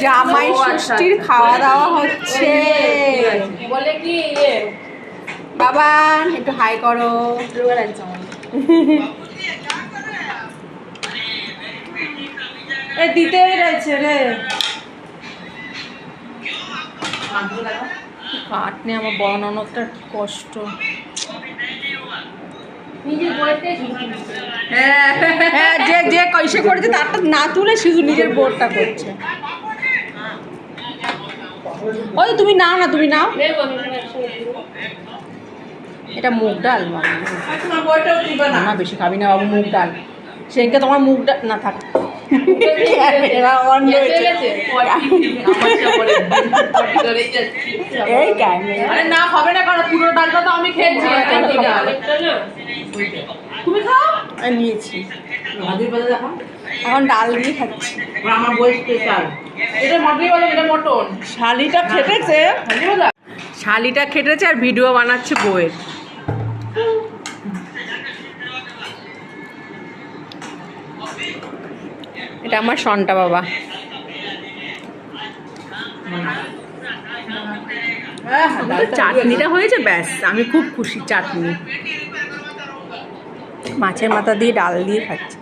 জামাই ষষ্ঠীর খাওয়া দাওয়া হচ্ছে। বলে কি বাবা একটু হাই করো। দিতেই রয়েছে রে। কাঠ নিয়ে আমার বড় ননদটার কি কষ্ট। হ্যাঁ, যে যে কইসে করেছে তারটা না তুলে শুধু নিজের বোর্ডটা করছে। ওই তুমি নাও না, তুমি নাও। এটা মুগ ডাল না, বেশি খাবি না বাবু মুগ ডাল। সেদিনকে তোমার মুগ ডাল না থাক। না হবে না, কারণ পুরো ডালটা তো আমি খেয়েছি। তুমি খাও। নিয়েছি, এখন ডাল দিয়ে খাচ্ছি। আমার বই স্পেশাল। এটা মাটি বলে, এটা মটন। শালিটা খেটেছে, শালিটা খেটেছে আর ভিডিও বানাচ্ছে বইয়ের। এটা আমার সন্টা বাবা। চাটনিটা হয়েছে, ব্যাস আমি খুব খুশি। চাটনি মাছের মাথা দিয়ে ডাল দিয়ে খাচ্ছি।